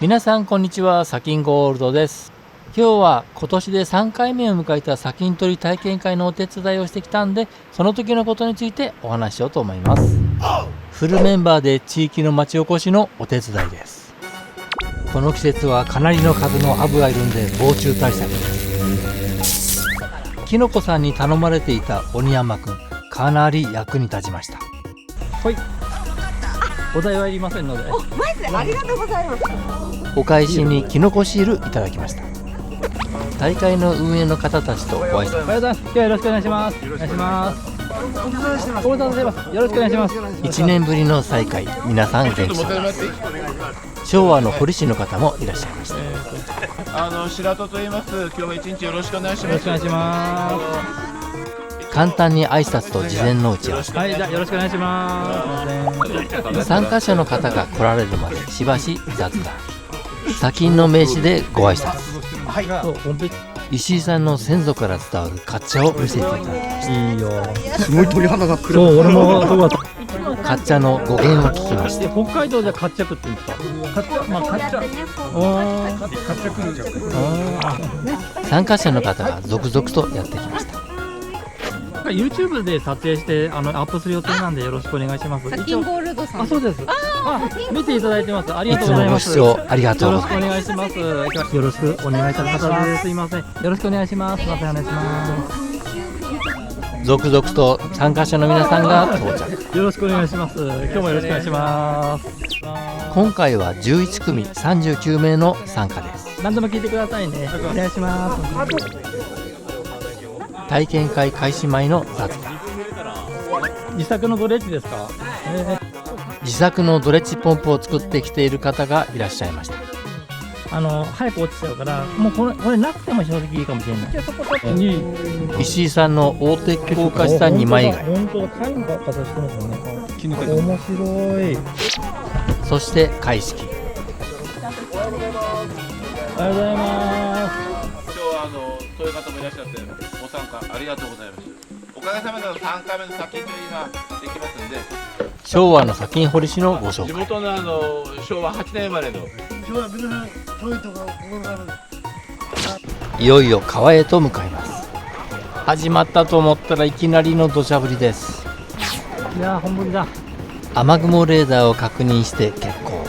皆さんこんにちは、サキンゴールドです。今日は今年で3回目を迎えた砂金採り体験会のお手伝いをしてきたんで、その時のことについてお話ししようと思います。フルメンバーで地域の町おこしのお手伝いです。この季節はかなりの数のハブがいるんで防虫対策です。きのこさんに頼まれていた鬼山くん、かなり役に立ちました。はい、お代はいりませんので。マジでありがとうございます。お返しにキノコシールいただきました。大会の運営の方たちとご挨拶。おはようございます。今日はよろしくお願いします。お願いします。ご無沙汰してます。よろしくお願いします。1年ぶりの再会、皆さん元気そうです。昭和の堀市の方もいらっしゃいました。白戸と言います。今日も一日よろしくお願いします。よろしくお願いします。簡単に挨拶と事前の打ち合わせ。はい、じゃあよろしくお願いします。参加者の方が来られるまでしばし雑談。砂金の名刺でご挨拶。はい、石井さんの先祖から伝わるカッチャを見せていただきました。いいよ。すごい鳥肌がくる。そう、俺もそうだった。カッチャの語源を聞きました。北海道ではカッチャクって言うんですか。カッチャ、まあカッチャ。カッチャクンジャク。参加者の方が続々とやってきました。YouTube で撮影してアップする予定なんでよろしくお願いします。サキンゴールドさん。あ、そうです。見ていただいてます。ありがとうございます。いつもご視聴ありがとうございます。よろしくお願いします。よろしくお願いいたします。すいません。よろしくお願いします。すいません、お願いします。続々と参加者の皆さんが到着。よろしくお願いします。今日もよろしくお願いします。今回は11組39名の参加です。何でも聞いてくださいね。お願いします。体験会開始前の雑談。自作のドレッジですか。自作のドレッジポンプを作ってきている方がいらっしゃいました。早く落ちちゃうからもうこれなくても正直いいかもしれない。石井さんの大手硬化した2枚以外。本当だ、貝の形してますよね。面白い。そして開式。おはようございます。今日はそういう方もいらっしゃってご参加ありがとうございます。おかげさまで3回目の砂金取りができますんで、昭和の砂金掘り師のご紹介。地元の昭和8年生まれの今日は皆さん遠いところ心がある。いよいよ川へと向かいます。始まったと思ったらいきなりの土砂降りです。いやー、本降りだ。雨雲レーダーを確認して決行。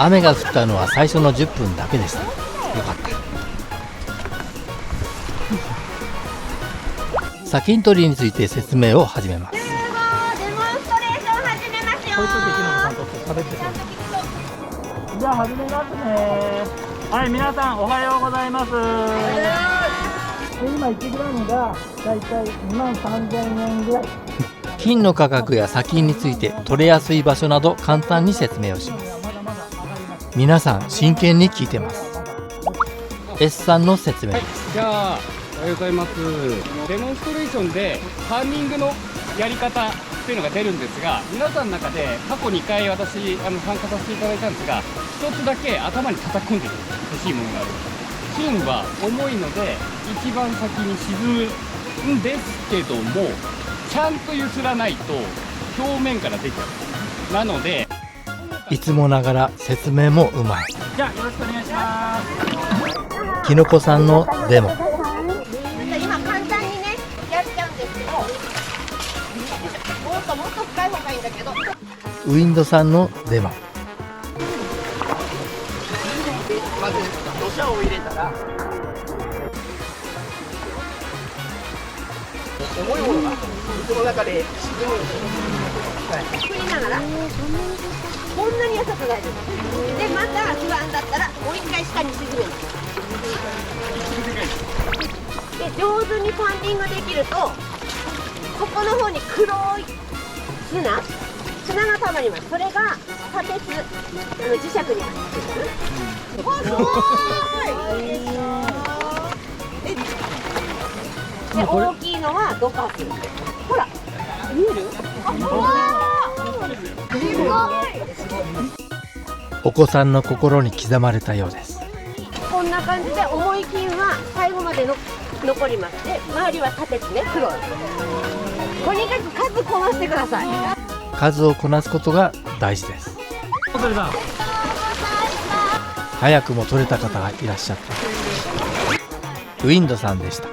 雨が降ったのは最初の10分だけでした。よかった。砂金取りについて説明を始めます。デモンストレーション始めますよ。じゃあ始めますね。はい、皆さんおはようございます。今 1g がだいたい23,000円ぐらい。金の価格や砂金について取れやすい場所など簡単に説明をします。皆さん真剣に聞いてます。 S さんの説明です。じゃあおはようございます。デモンストレーションでハーミングのやり方っていうのが出るんですが、皆さんの中で過去2回私参加させていただいたんですが、1つだけ頭に叩き込んでほしいものがある。金は重いので一番先に沈むんですけども、ちゃんと揺すらないと表面から出ちゃう。なのでいつもながら説明もうまい。じゃあよろしくお願いします。きのこさんのデモ。今簡単にねやっちゃうんですけど、もっと深い方がいいんだけど。ウィンドさんのデモ。まず土砂を入れたら重いものが水の中で沈む。振りながらこんなに優しく大丈夫で、また不安だったらもう一回下に沈める。で上手にパンディングできると、ここの方に黒い砂がたまります。それが砂鉄磁石になってくる。わ、すごーい。で大きいのはドカス。ほら見える？すごい。お子さんの心に刻まれたようです。こんな感じで重い金は最後まで残ります。で周りは砂鉄ね、黒い。とにかく数こなしてください。数をこなすことが大事です。それだ。早くも取れた方がいらっしゃった。ウィンドさんでした。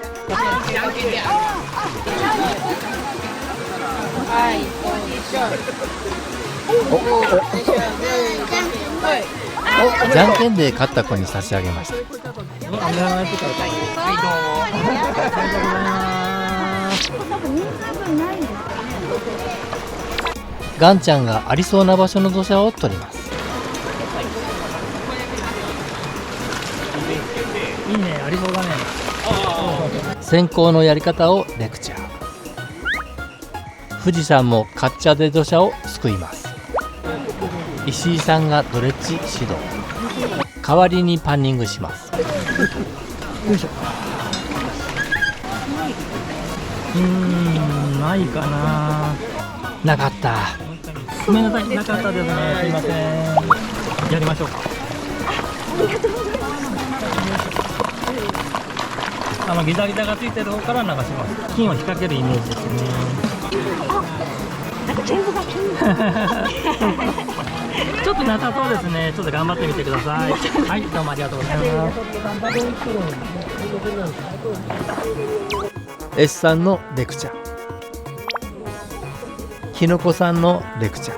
じゃんけんで勝った子に差し上げました。ガンちゃんがありそうな場所の土砂を取ります。いいね、ありそうだね。先行のやり方をレクチャー。富士山もカッチャで土砂をすくいます。石井さんがドレッジ指導。代わりにパンニングします。ないかな。なかった。ごめんなさい、なかったですね。すいません。やりましょうか。ギザギザがついてる方から流します。金を引っ掛けるイメージですね。ちょっとなさそうですね。ちょっと頑張ってみてください。はい、どうもありがとうございます。S さんのレクチャー。きのこさんのレクチャー。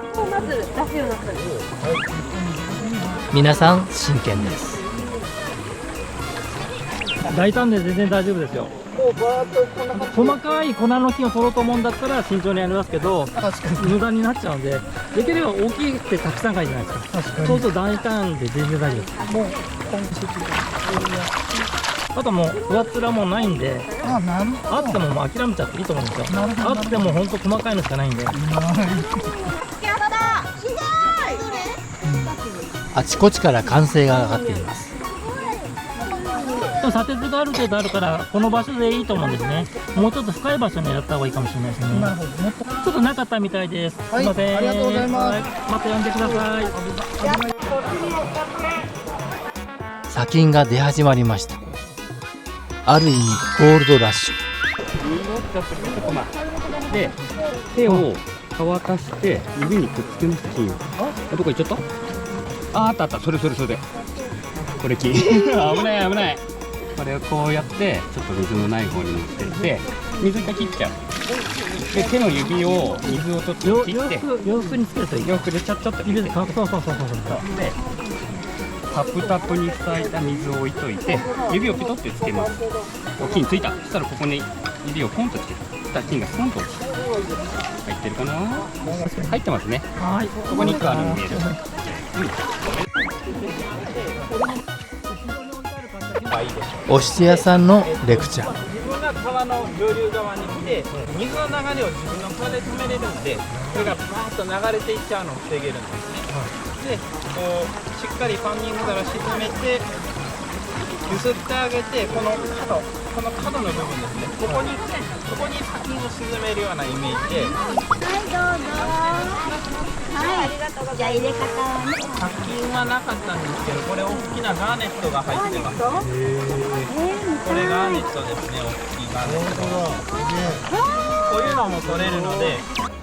皆さん真剣です。大胆で全然大丈夫ですよ。細かい粉の金を取ろうと思うんだったら慎重にやりますけど、無駄になっちゃうんで、できれば大きくてたくさんがいいじゃないですか。そうすると大胆で全然大丈夫です。あともう上っ面もないんで、あってももう諦めちゃっていいと思うんですよ。あっても本当細かいのしかないんで。あちこちから歓声が上がっています。砂鉄がある程度あるからこの場所でいいと思うんですね。もうちょっと深い場所にやった方がいいかもしれないですね。ちょっとなかったみたいです。すいません。ありがとうございます。また呼んでください。砂金が出始まりました。ある意味ゴールドラッシュ。で、手を乾かして指にくっつけます。金を。どこ行っちゃった？あったあった。それ。これ金。危ない。これをこうやってちょっと水のない方に持ってって水が切っちゃう。で手の指を水をちょっと切って洋服につけるといい。洋服でちょっと入れて、そう。でタップに塞いだ水を置いといて指をピトってつけます。金ついた。そしたらここに指をポンとつける。そしたら金がスポンと落ちる。入ってるかな？入ってますね。はい。ここに1個あるの見える。お質屋さんのレクチャー。自分が川の上流側に来て水の流れを自分の川で止めれるんで、それがバーッと流れていっちゃうのを防げるんですね。で、こうしっかりパンニング皿沈めて揺すってあげて、この角の部分ですね、ここに砂金を沈めるようなイメージで。はい、ありがとうございます。じゃあ入れ方はね。砂金はなかったんですけど、これ大きなガーネットが入ってます。これガーネットですね、大きいガーネット。こういうのも取れるので。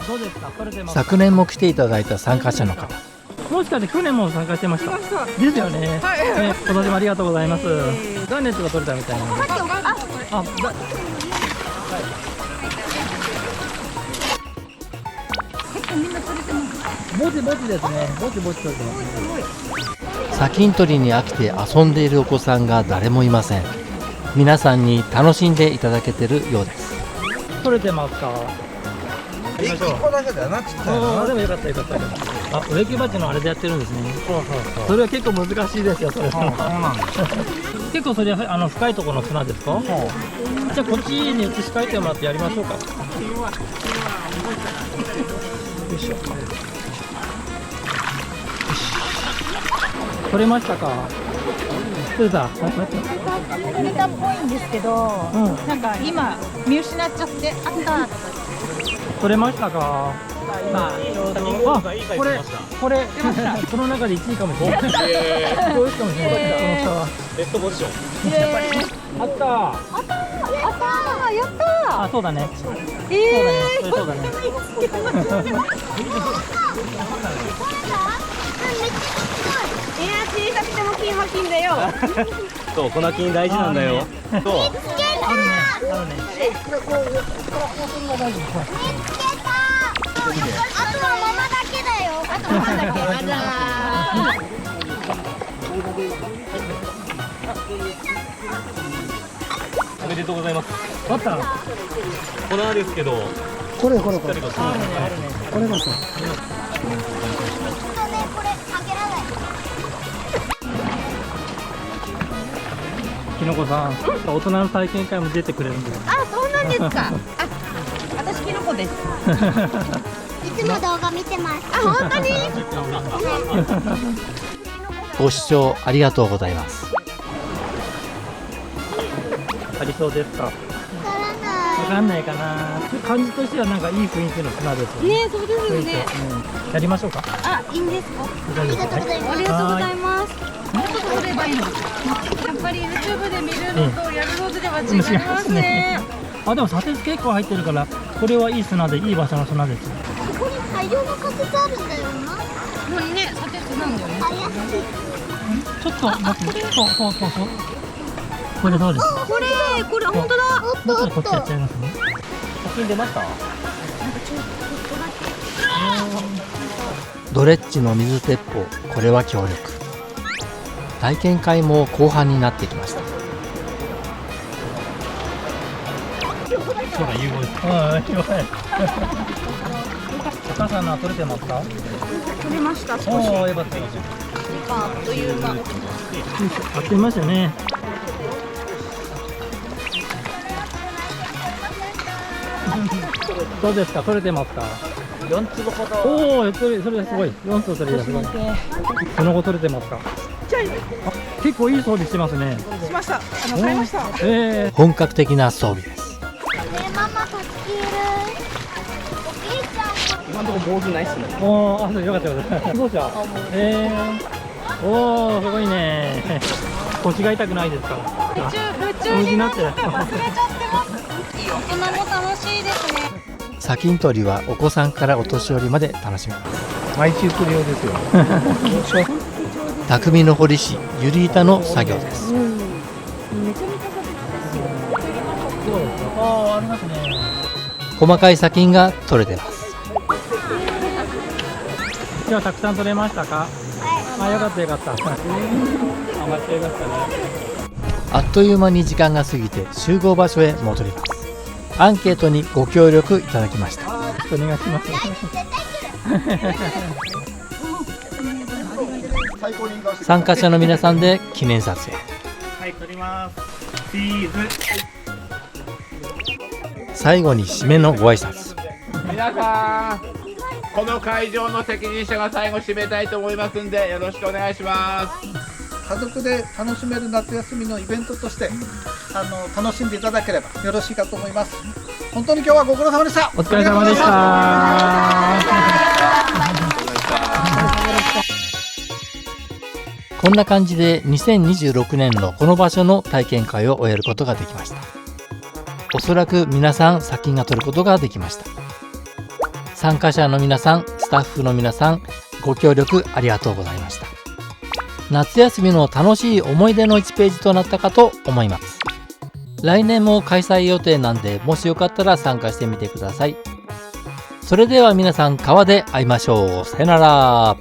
どうですか？取れてます。昨年も来ていただいた参加者の方。もしかして去年も参加してました。ですよね。今年もありがとうございます。ガーネットが取れたみたいなので。ぼちぼちですね。ぼちぼち取れてます。砂金取りに飽きて遊んでいるお子さんが誰もいません。皆さんに楽しんでいただけてるようです。取れてますか？1個だけだなっつったよな。でもよかった。植木鉢のあれでやってるんですね。それは結構難しいですよ。それ。結構それは深いところの砂ですか？じゃあこっちに移し替えてもらってやりましょうか。よいしょ。取れましたか？取れた。取れたっぽいんですけど、なんか今見失っちゃってあったとか。取れましたか？今ちょうどこれその中で1位かもしれない。どうしかもしれない。ベストポジション。あった。やった。あ、そうだね。そうだね。めっ金だよ。そう、粉金大事なんだよ。そう。あるね、あるね。あとはママだけだよ。あとママだけ。あらおめでとうございます。あった。粉ですけど。これこれしっかりと。これこそこれかけらない。きのこさん、大人の体験会も出てくれるんです。あ、そうなんですか。あ、私キノコです。いつも動画見てます。あ、本当に。ご視聴ありがとうございます。ありそうですか。わわかんないかな。感じとしてはなんかいい雰囲気の砂ですよね。ね、そうですよね。うん、やりましょうか。あ、いいんですか。大丈夫からない。ありがとうございます。ありがとうございます。もっと撮ればいいの。やっぱり YouTube で見るのとやるのでは違いますね。あ、でも砂鉄結構入ってるから、これはいい砂でいい場所の砂です。ここに大量の仮説あるんだよな。これね、砂鉄なんだよね。怪しい。ちょっと待って、そう。これどうですか。これ本当だ。おっとおっこっちやっと。ちゃいますね。砂金出ました？ドレッジの水鉄砲、これは強力。体験会も後半になってきました。そうだ、融合です。弱い。お母さんのは取れてますか。取れました。少し。おお、よかったよ。あっという間。あっという間ですよね。どうですか、取れてますか。4粒ほど。おお、それすごい。4粒取れた。すごい。その後取れてますか。あ、結構いい装備してますね。しました。買いました。本格的な装備です。ねママとつきいる。おじいちゃん。今のところ坊主ないっすね。おお、あ、よかったよかった。どうじゃ。おお、すごいね。腰が痛くないですか。夢中になってる。忘れちゃってます。大人も楽しいですね。砂金取りはお子さんからお年寄りまで楽しめます。毎週来るようですよ匠の彫り師ゆり板の作業です。あ、ありますね。細かい砂金が取れてます。今日たくさん取れましたか。あ、よかったよかった。あ、間違えましたね。あっという間に時間が過ぎて集合場所へ戻ります。アンケートにご協力いただきました。お願いします。参加者の皆さんで記念撮影。はい、取ります。チーズ。最後に締めのご挨拶。皆さん、この会場の責任者が最後締めたいと思いますんで、よろしくお願いします。家族で楽しめる夏休みのイベントとして楽しんでいただければよろしいかと思います。本当に今日はご苦労様でした。お疲れ様でした。こんな感じで2026年のこの場所の体験会を終えることができました。おそらく皆さん砂金が取ることができました。参加者の皆さん、スタッフの皆さん、ご協力ありがとうございました。夏休みの楽しい思い出の1ページとなったかと思います。来年も開催予定なんで、もしよかったら参加してみてください。それでは皆さん、川で会いましょう。さよなら。